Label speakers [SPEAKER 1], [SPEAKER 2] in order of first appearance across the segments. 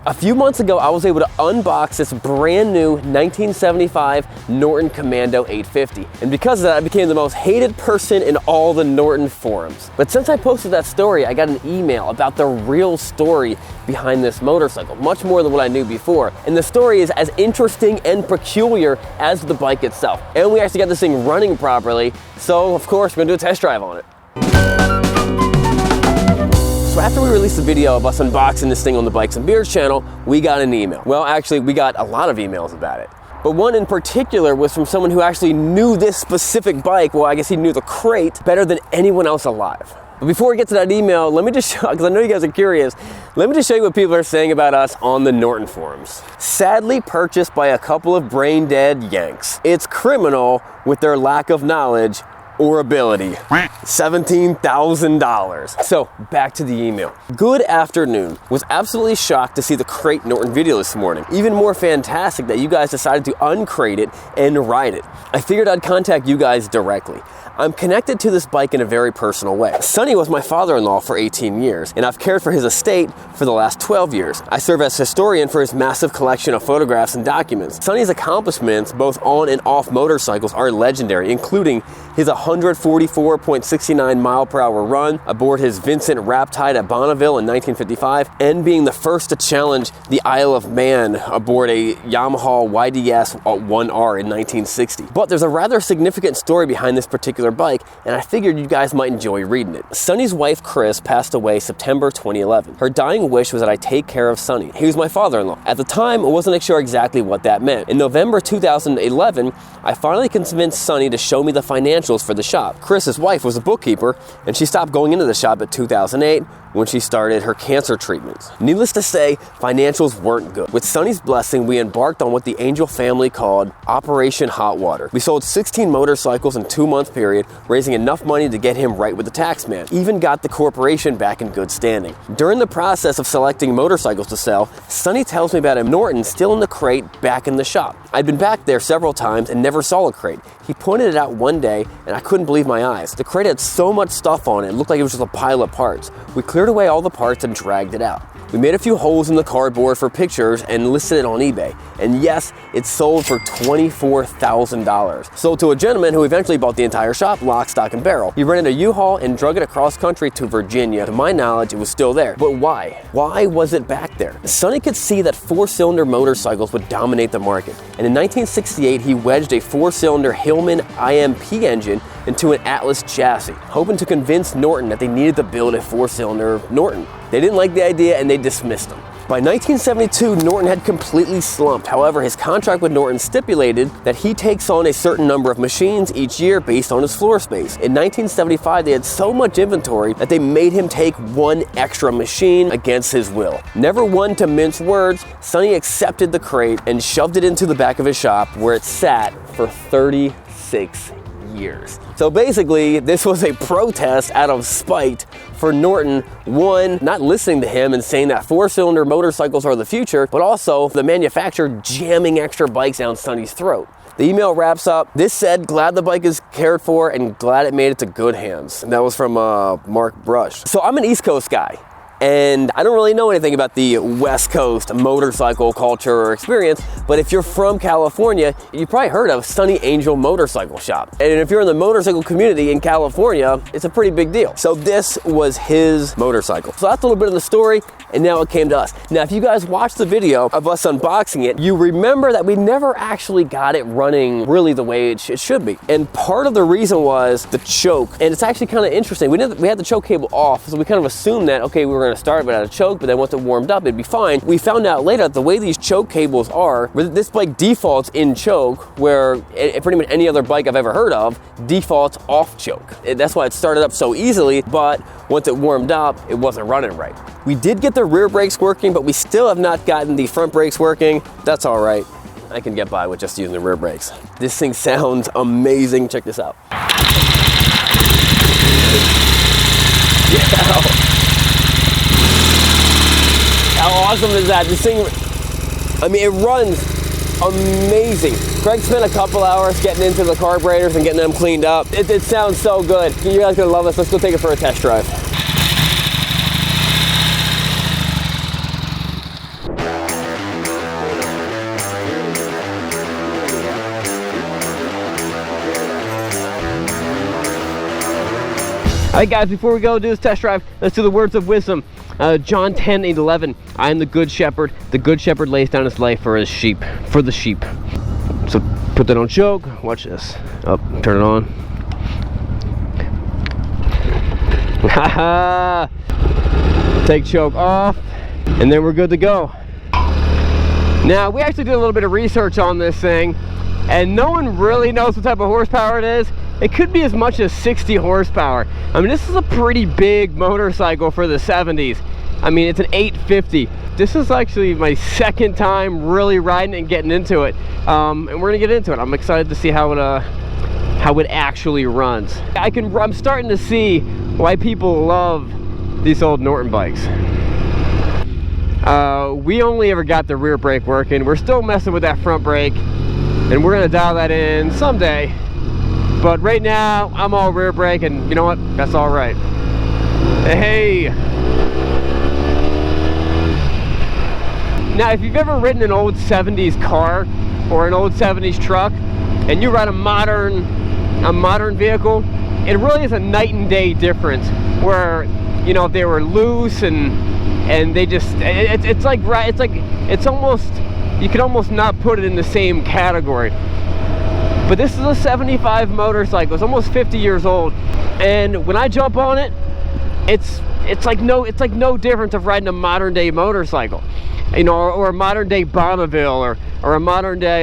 [SPEAKER 1] A few months ago, I was able to unbox this brand new 1975 Norton Commando 850. And because of that, I became the most hated person in all the Norton forums. But since I posted that story, I got an email about the real story behind this motorcycle, much more than what I knew before. And the story is as interesting and peculiar as the bike itself. And we actually got this thing running properly, so of course we're gonna do a test drive on it. So after we released the video of us unboxing this thing on the Bikes and Beards channel, we got an email. Well, actually, we got a lot of emails about it. But one in particular was from someone who actually knew this specific bike. Well, I guess he knew the crate better than anyone else alive. But before we get to that email, let me just show, because I know you guys are curious, let me just show you what people are saying about us on the Norton forums. Sadly purchased by a couple of brain-dead Yanks. It's criminal with their lack of knowledge or ability. $17,000. So back to the email. Good afternoon. Was absolutely shocked to see the crate Norton video this morning. Even more fantastic that you guys decided to uncrate it and ride it. I figured I'd contact you guys directly. I'm connected to this bike in a very personal way. Sonny was my father-in-law for 18 years, and I've cared for his estate for the last 12 years. I serve as historian for his massive collection of photographs and documents. Sonny's accomplishments, both on and off motorcycles, are legendary, including his 144.69 mile per hour run aboard his Vincent Raptide at Bonneville in 1955, and being the first to challenge the Isle of Man aboard a Yamaha YDS 1R in 1960. But there's a rather significant story behind this particular bike, and I figured you guys might enjoy reading it. Sonny's wife, Chris, passed away September 2011. Her dying wish was that I take care of Sonny. He was my father-in-law. At the time, I wasn't sure exactly what that meant. In November 2011, I finally convinced Sonny to show me the financials for the shop. Chris's wife was a bookkeeper, and she stopped going into the shop at 2008 when she started her cancer treatments. Needless to say, financials weren't good. With Sonny's blessing, we embarked on what the Angel family called Operation Hot Water. We sold 16 motorcycles in a 2-month period, raising enough money to get him right with the tax man. Even got the corporation back in good standing. During the process of selecting motorcycles to sell, Sonny tells me about a Norton still in the crate back in the shop. I'd been back there several times and never saw a crate. He pointed it out one day, and I couldn't believe my eyes. The crate had so much stuff on it, it looked like it was just a pile of parts. We cleared away all the parts and dragged it out. We made a few holes in the cardboard for pictures and listed it on eBay. And yes, it sold for $24,000. Sold to a gentleman who eventually bought the entire shop, lock, stock, and barrel. He rented a U-Haul and drug it across country to Virginia. To my knowledge, it was still there. But why? Why was it back there? Sonny could see that 4-cylinder motorcycles would dominate the market. And in 1968, he wedged a 4-cylinder Hillman IMP engine into an Atlas chassis, hoping to convince Norton that they needed to build a 4-cylinder Norton. They didn't like the idea and they dismissed him. By 1972, Norton had completely slumped. However, his contract with Norton stipulated that he takes on a certain number of machines each year based on his floor space. In 1975, they had so much inventory that they made him take one extra machine against his will. Never one to mince words, Sonny accepted the crate and shoved it into the back of his shop where it sat for 36 years. So basically, this was a protest out of spite for Norton, one, not listening to him and saying that 4-cylinder motorcycles are the future, but also the manufacturer jamming extra bikes down Sonny's throat. The email wraps up, this said, glad the bike is cared for and glad it made it to good hands. And that was from Mark Brush. So I'm an East Coast guy, and I don't really know anything about the West Coast motorcycle culture or experience, but if you're from California, you've probably heard of Sonny Angel Motorcycle Shop. And if you're in the motorcycle community in California, it's a pretty big deal. So this was his motorcycle. So that's a little bit of the story, and now it came to us. Now, if you guys watched the video of us unboxing it, you remember that we never actually got it running really the way it should be. And part of the reason was the choke, and it's actually kind of interesting. We had the choke cable off, so we kind of assumed that, okay, we were going to start without a choke, but then once it warmed up, it'd be fine. We found out later that the way these choke cables are, this bike defaults in choke, where pretty much any other bike I've ever heard of defaults off choke. That's why it started up so easily, but once it warmed up, it wasn't running right. We did get the rear brakes working, but we still have not gotten the front brakes working. That's all right. I can get by with just using the rear brakes. This thing sounds amazing. Check this out. Yeah. How awesome is that? This thing, I mean, it runs amazing. Craig spent a couple hours getting into the carburetors and getting them cleaned up. It sounds so good. You guys are gonna love this. Let's go take it for a test drive. Alright guys, before we go do this test drive, let's do the words of wisdom. John 10:11. I am the good shepherd. The good shepherd lays down his life for his sheep, for the sheep. So put that on choke. Watch this. Up, turn it on. Haha. Take choke off, and then we're good to go. Now, we actually did a little bit of research on this thing, and no one really knows what type of horsepower it is. It could be as much as 60 horsepower. I mean, this is a pretty big motorcycle for the 70s. I mean, it's an 850. This is actually my second time really riding and getting into it. And we're gonna get into it. I'm excited to see how it actually runs. I'm starting to see why people love these old Norton bikes. We only ever got the rear brake working. We're still messing with that front brake, and we're gonna dial that in someday. But right now, I'm all rear brake, and you know what? That's all right. Hey! Now, if you've ever ridden an old 70s car or an old 70s truck, and you ride a modern vehicle, it really is a night and day difference. Where, you know, if they were loose and they just, it's almost, you could almost not put it in the same category. But this is a 75 motorcycle. It's almost 50 years old, and when I jump on it, it's like no difference of riding a modern day motorcycle, you know, or a modern day Bonneville, or a modern day,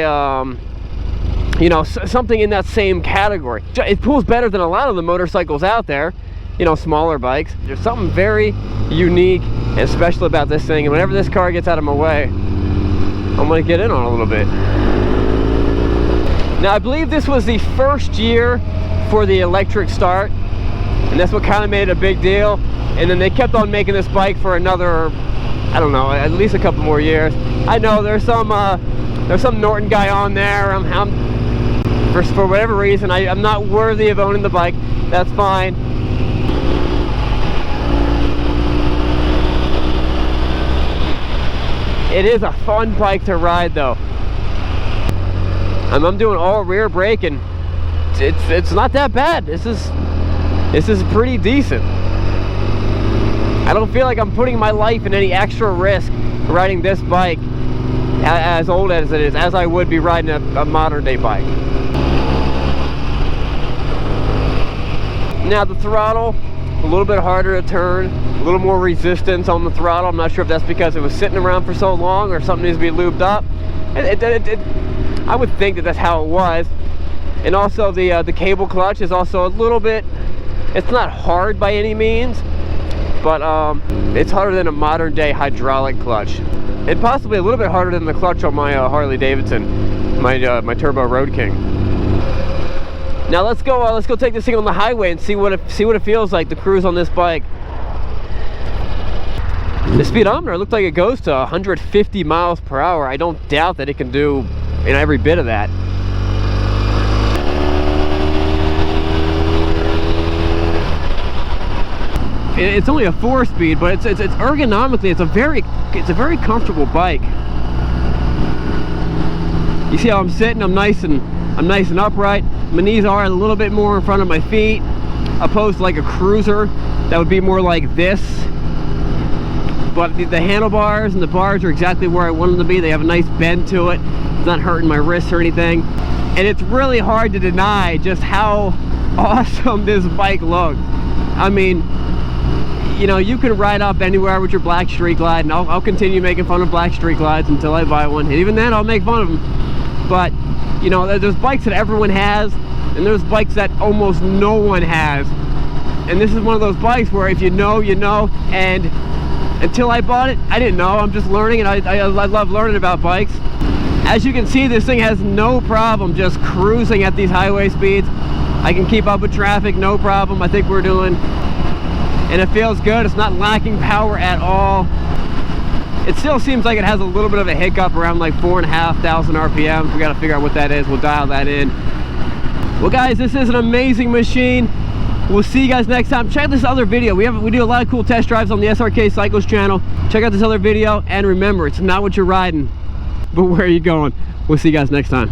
[SPEAKER 1] you know, something in that same category. It pulls better than a lot of the motorcycles out there, you know, smaller bikes. There's something very unique and special about this thing, and whenever this car gets out of my way, I'm gonna get in on it a little bit. Now, I believe this was the first year for the electric start, and that's what kind of made it a big deal. And then they kept on making this bike for another, I don't know, at least a couple more years. I know there's some Norton guy on there. For whatever reason, I'm not worthy of owning the bike. That's fine. It is a fun bike to ride, though. I'm doing all rear brake, and it's not that bad. This is pretty decent. I don't feel like I'm putting my life in any extra risk riding this bike, as old as it is, as I would be riding a modern day bike. Now the throttle, a little bit harder to turn, a little more resistance on the throttle. I'm not sure if that's because it was sitting around for so long or something needs to be lubed up. I would think that that's how it was. And also the cable clutch is also a little bit, it's not hard by any means, but it's harder than a modern day hydraulic clutch, and possibly a little bit harder than the clutch on my Harley Davidson, my Turbo Road King. Now let's go take this thing on the highway and see what it feels like to cruise on this bike. The speedometer looked like it goes to 150 miles per hour. I don't doubt that it can do, you know, every bit of that. It's only a 4-speed, but it's ergonomically, it's a very comfortable bike. You see how I'm sitting? I'm nice and upright. My knees are a little bit more in front of my feet, opposed to like a cruiser that would be more like this. But the handlebars and the bars are exactly where I want them to be. They have a nice bend to it. It's not hurting my wrists or anything. And it's really hard to deny just how awesome this bike looks. I mean, you know, you can ride up anywhere with your black street glide, and I'll continue making fun of black street glides until I buy one. And even then, I'll make fun of them. But, you know, there's bikes that everyone has, and there's bikes that almost no one has. And this is one of those bikes where if you know, you know. And until I bought it, I didn't know. I'm just learning, and I love learning about bikes. As you can see, this thing has no problem just cruising at these highway speeds. I can keep up with traffic, no problem. I think we're doing, and it feels good. It's not lacking power at all. It still seems like it has a little bit of a hiccup around like 4,500 RPM. We got to figure out what that is. We'll dial that in. Well, guys, this is an amazing machine. We'll see you guys next time. Check out this other video. We do a lot of cool test drives on the Srkcycles channel. Check out this other video, and remember, it's not what you're riding, but where are you going. We'll see you guys next time.